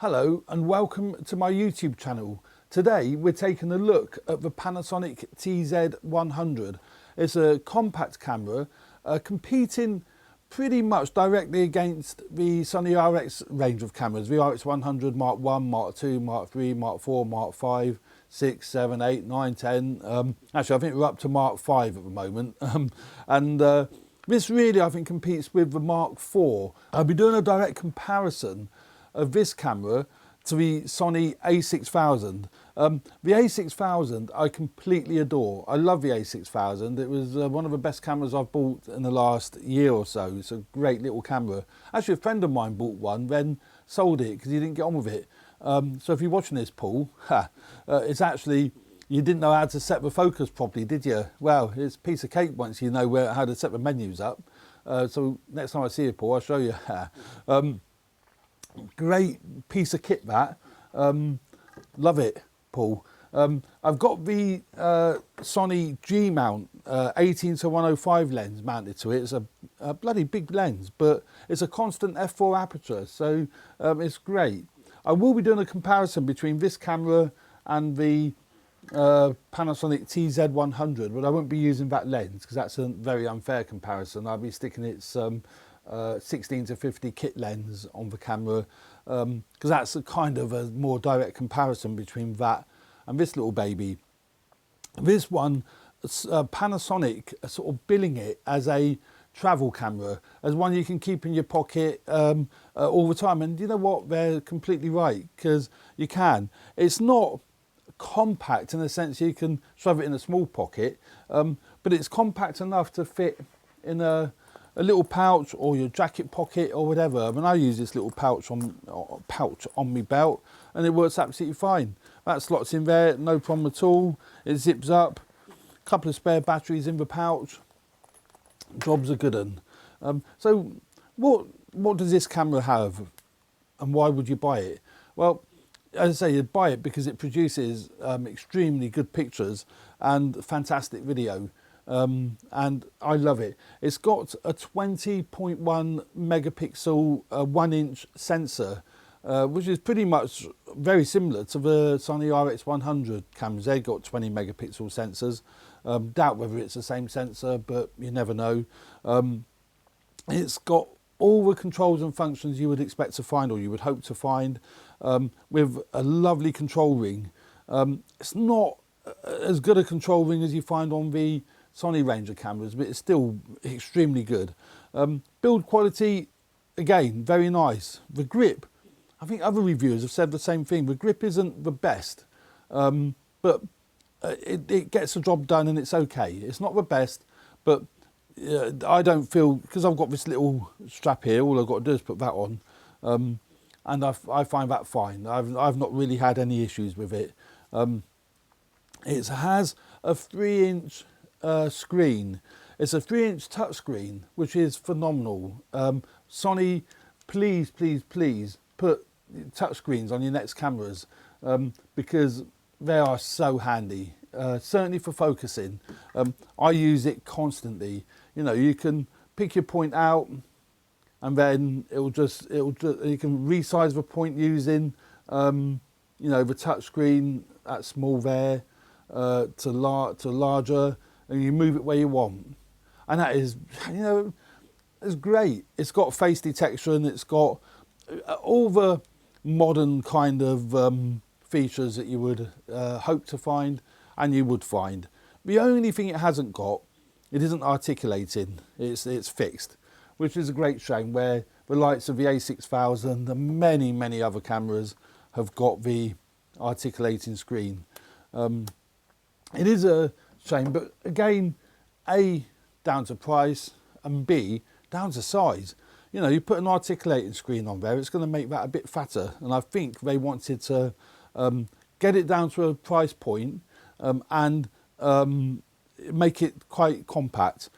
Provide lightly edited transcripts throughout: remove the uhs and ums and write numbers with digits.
Hello and welcome to my YouTube channel. Today we're taking a look at the Panasonic TZ100. It's a compact camera competing pretty much directly against the Sony RX range of cameras. The RX100 Mark 1, Mark 2, Mark 3, Mark 4, Mark 5, 6, 7, 8, 9, 10. Actually I think we're up to Mark 5 at the moment. This really I think competes with the Mark 4. I'll be doing a direct comparison of this camera to the Sony a6000. The a6000 I completely adore. I love the a6000. It was one of the best cameras I've bought in the last year or so. It's a great little camera. Actually a friend of mine bought one, then sold it because he didn't get on with it. So if you're watching this, Paul, it's actually, you didn't know how to set the focus properly, did you? Well, it's a piece of cake once you know how to set the menus up. So next time I see you, Paul, I'll show you. Great piece of kit that. Love it, Paul. I've got the Sony G mount 18-105 lens mounted to it. It's a bloody big lens, but it's a constant f4 aperture, so it's great. I will be doing a comparison between this camera and the Panasonic TZ100, but I won't be using that lens because that's a very unfair comparison. I'll be sticking its 16-50 kit lens on the camera because that's a kind of a more direct comparison between that and this little baby. This one, Panasonic are sort of billing it as a travel camera, as one you can keep in your pocket all the time. And you know what, they're completely right, because you can. It's not compact in the sense you can shove it in a small pocket, but it's compact enough to fit in a little pouch or your jacket pocket or whatever. I mean, I use this little pouch on my belt and it works absolutely fine. That slots in there, no problem at all. It zips up, a couple of spare batteries in the pouch, job's a good one. So what does this camera have and why would you buy it? Well, as I say, you'd buy it because it produces extremely good pictures and fantastic video. And I love it. It's got a 20.1 megapixel 1-inch sensor, which is pretty much very similar to the Sony RX100 cameras. They've got 20 megapixel sensors. Doubt whether it's the same sensor, but you never know. It's got all the controls and functions you would expect to find, or you would hope to find, with a lovely control ring. It's not as good a control ring as you find on the Sony range of cameras, but it's still extremely good. Build quality, again, very nice. The grip, I think other reviewers have said the same thing. The grip isn't the best, but it gets the job done and it's okay. It's not the best, but I don't feel, because I've got this little strap here, all I've got to do is put that on, and I find that fine. I've not really had any issues with it. It has a 3-inch screen. It's a 3-inch touch screen, which is phenomenal. Sony, please put touch screens on your next cameras, because they are so handy, certainly for focusing. I use it constantly. You know, you can pick your point out and then you can resize the point using you know, the touch screen at small there to larger, and you move it where you want, and that is, you know, it's great. It's got face detection, it's got all the modern kind of features that you would hope to find and you would find. The only thing it hasn't got, it isn't articulating, it's fixed, which is a great shame, where the likes of the a6000 and many other cameras have got the articulating screen. It is a shame, but again, A, down to price, and B, down to size. You know, you put an articulating screen on there, it's going to make that a bit fatter, and I think they wanted to get it down to a price point and make it quite compact.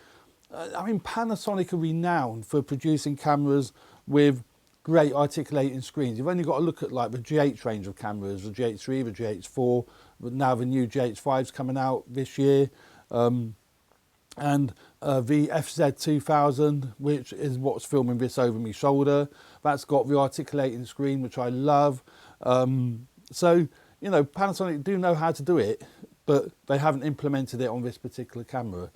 I mean, Panasonic are renowned for producing cameras with great articulating screens. You've only got to look at like the GH range of cameras, the GH3, the GH4, but now the new GH5's coming out this year, and the FZ2000, which is what's filming this over my shoulder. That's got the articulating screen, which I love. So, you know, Panasonic do know how to do it, but they haven't implemented it on this particular camera.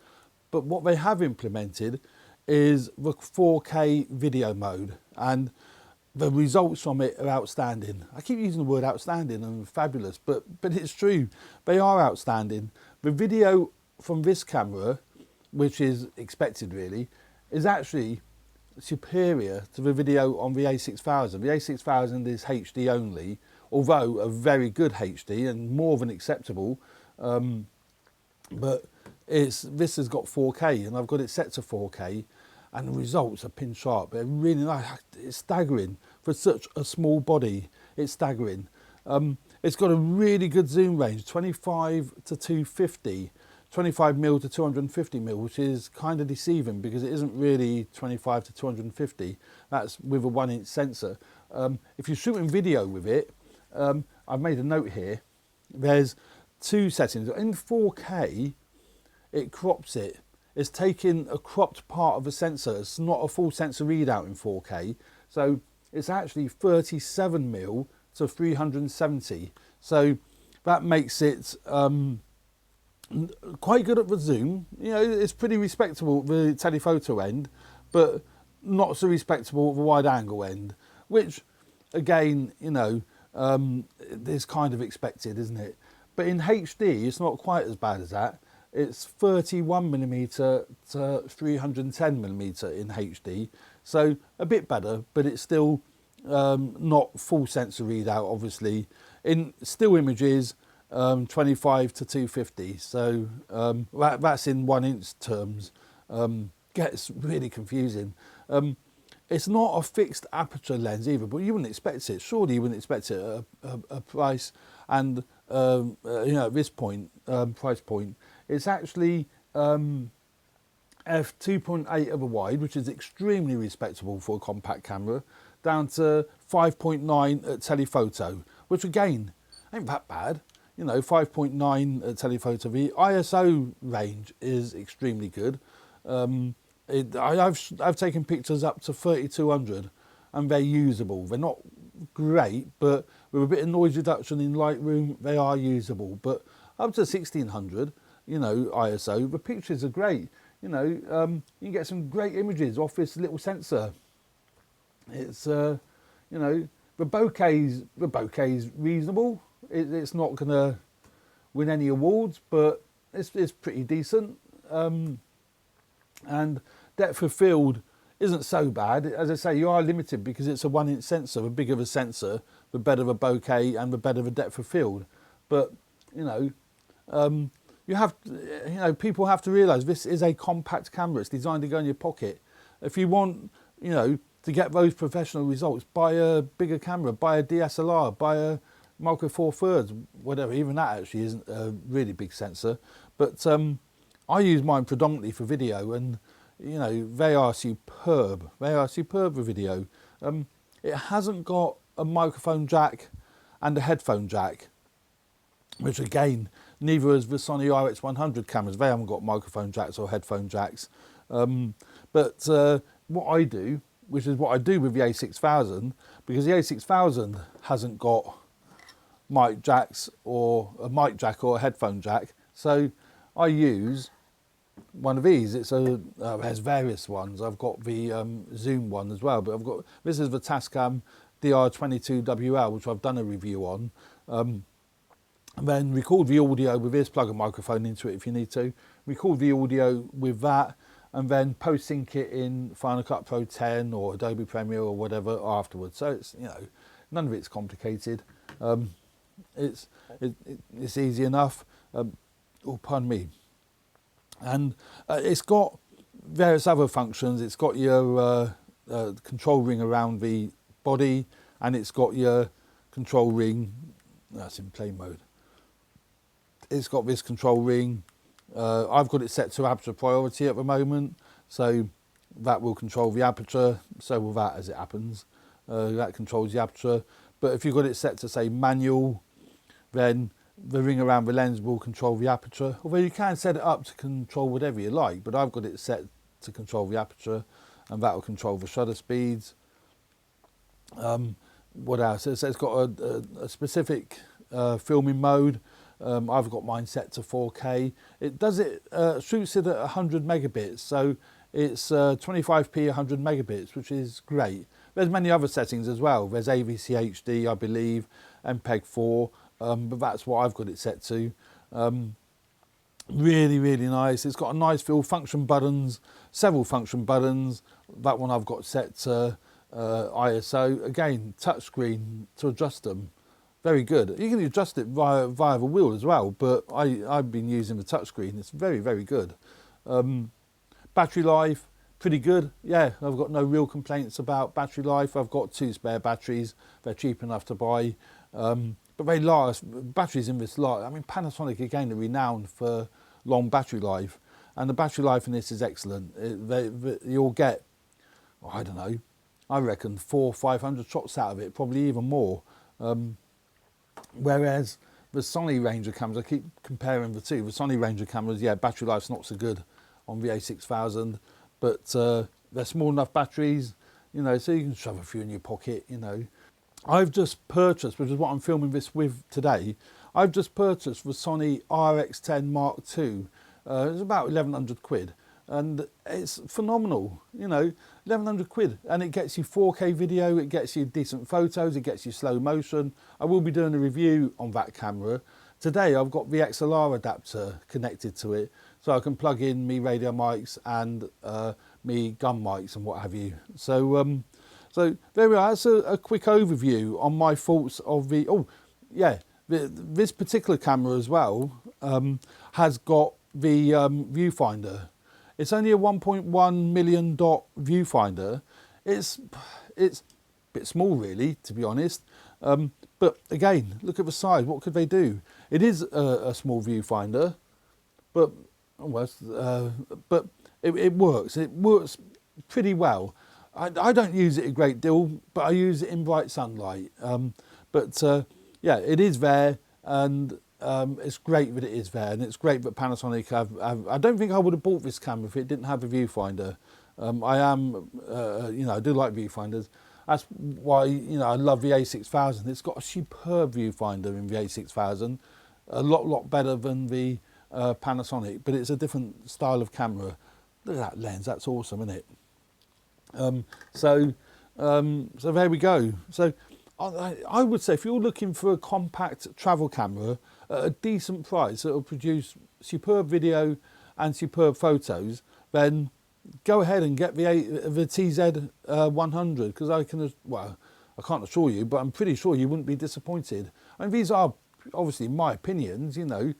But what they have implemented is the 4K video mode, and the results from it are outstanding. I keep using the word outstanding and fabulous, but it's true. They are outstanding. The video from this camera, which is expected really, is actually superior to the video on the A6000. The A6000 is HD only, although a very good HD and more than acceptable. But this has got 4K, and I've got it set to 4K, and the results are pin sharp. They're really nice. It's staggering for such a small body. It's staggering. It's got a really good zoom range, 25 to 250, 25 mil to 250 mil, which is kind of deceiving because it isn't really 25 to 250. That's with a 1-inch sensor. If you're shooting video with it, I've made a note here. There's two settings. In 4K, it crops it. It's taking a cropped part of the sensor. It's not a full sensor readout in 4K. So it's actually 37 mil to 370. So that makes it quite good at the zoom. You know, it's pretty respectable at the telephoto end, but not so respectable at the wide angle end, which again, you know, is kind of expected, isn't it? But in HD, it's not quite as bad as that. It's 31mm to 310mm in HD, so a bit better, but it's still not full sensor readout, obviously. In still images, 25 to 250, so that's in 1-inch terms. Gets really confusing. It's not a fixed aperture lens either, but you wouldn't expect it. Surely you wouldn't expect it at a price and you know, at this point, price point. It's actually f2.8 of a wide, which is extremely respectable for a compact camera, down to 5.9 at telephoto, which again ain't that bad. You know, 5.9 at telephoto. The ISO range is extremely good. I've taken pictures up to 3200 and they're usable. They're not great, but with a bit of noise reduction in Lightroom, they are usable. But up to 1600, you know, ISO, the pictures are great. You know, you can get some great images off this little sensor. It's, you know, the bokeh's reasonable. It's not going to win any awards, but it's pretty decent. And depth of field isn't so bad. As I say, you are limited because it's a 1-inch sensor. The bigger the sensor, the better the bokeh and the better the depth of field. But, you know, people have to realise this is a compact camera. It's designed to go in your pocket. If you want, you know, to get those professional results, buy a bigger camera, buy a DSLR, buy a Micro Four Thirds, whatever. Even that actually isn't a really big sensor. But I use mine predominantly for video, and you know, they are superb. They are superb for video. It hasn't got a microphone jack and a headphone jack, which again, neither has the Sony RX100 cameras. They haven't got microphone jacks or headphone jacks. But what I do, which is what I do with the A6000, because the A6000 hasn't got mic jacks or a mic jack or a headphone jack, so I use one of these. It's there's various ones. I've got the Zoom one as well, but this is the Tascam DR22WL, which I've done a review on. And then record the audio with this, plug a microphone into it if you need to, record the audio with that, and then post-sync it in Final Cut Pro 10 or Adobe Premiere or whatever afterwards. So it's, you know, none of it's complicated. It's easy enough. Oh, pardon me. And it's got various other functions. It's got your control ring around the body, and it's got your control ring. That's in play mode. It's got this control ring. I've got it set to aperture priority at the moment, so that will control the aperture. So will that, as it happens. That controls the aperture. But if you've got it set to, say, manual, then the ring around the lens will control the aperture. Although you can set it up to control whatever you like, but I've got it set to control the aperture, and that will control the shutter speeds. what else? It's got a specific filming mode. I've got mine set to 4K. It does it, shoots it at 100 megabits, so it's 25p 100 megabits, which is great. There's many other settings as well. There's AVC HD, I believe, MPEG 4, but that's what I've got it set to. Really, really nice. It's got a nice feel, function buttons, several function buttons. That one I've got set to ISO. Again, touchscreen to adjust them. Very good. You can adjust it via the wheel as well, but I've been using the touchscreen. It's very, very good. Battery life, pretty good. Yeah, I've got no real complaints about battery life. I've got 2 spare batteries. They're cheap enough to buy. But they last, batteries in this lot, I mean, Panasonic again are renowned for long battery life, and the battery life in this is excellent. You'll get, I don't know, I reckon 400-500 shots out of it, probably even more. Whereas the Sony range of cameras, I keep comparing the two. The Sony range of cameras, yeah, battery life's not so good on the A6000, but they're small enough batteries, you know, so you can shove a few in your pocket, you know. I've just purchased, which is what I'm filming this with today, I've just purchased the Sony RX10 Mark II. It's about 1100 quid, and it's phenomenal, you know, 1100 quid, and it gets you 4K video, it gets you decent photos, it gets you slow motion. I will be doing a review on that camera. Today I've got the XLR adapter connected to it, so I can plug in me radio mics and me gun mics and what have you. So so there we are. That's a quick overview on my thoughts of the, oh yeah, this particular camera as well has got the viewfinder. It's only a 1.1 million dot viewfinder. It's a bit small really, to be honest. But again, look at the size. What could they do? It is a small viewfinder, but it works. It works pretty well. I don't use it a great deal, but I use it in bright sunlight. Yeah, it is there, and it's great that it is there, and it's great that Panasonic have. I don't think I would have bought this camera if it didn't have a viewfinder. You know, I do like viewfinders. That's why, you know, I love the A6000. It's got a superb viewfinder in the A6000, a lot better than the Panasonic, but it's a different style of camera. Look at that lens, that's awesome, isn't it? So there we go. So I would say if you're looking for a compact travel camera at a decent price that will produce superb video and superb photos, then go ahead and get the TZ100, because I can't assure you, but I'm pretty sure you wouldn't be disappointed. I mean, these are obviously my opinions, you know,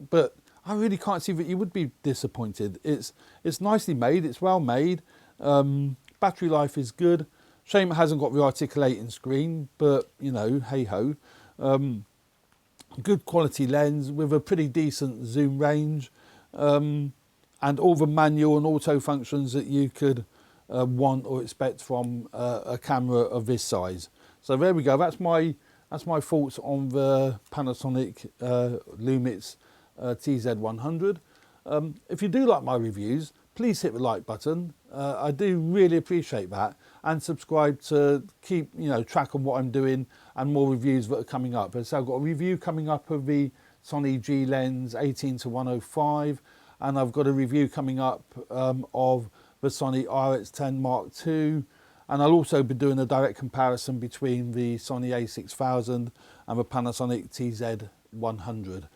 but I really can't see that you would be disappointed. It's nicely made, it's well made. Battery life is good. Shame it hasn't got the articulating screen, but you know, hey ho. Good quality lens with a pretty decent zoom range, and all the manual and auto functions that you could want or expect from a camera of this size. So there we go. That's my thoughts on the Panasonic Lumix TZ100. If you do like my reviews, please hit the like button. I do really appreciate that, and subscribe to keep, you know, track on what I'm doing and more reviews that are coming up. So I've got a review coming up of the Sony G Lens 18-105, and I've got a review coming up of the Sony RX10 Mark II, and I'll also be doing a direct comparison between the Sony A6000 and the Panasonic TZ100.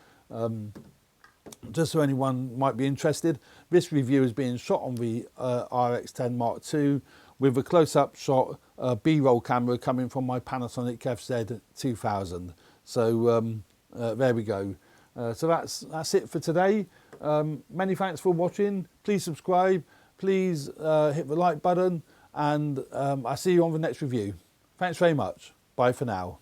Just so anyone might be interested, this review is being shot on the RX10 Mark II with a close-up shot B-roll camera coming from my Panasonic FZ2000. So there we go. So that's it for today. Many thanks for watching. Please subscribe. Please hit the like button, and I'll see you on the next review. Thanks very much. Bye for now.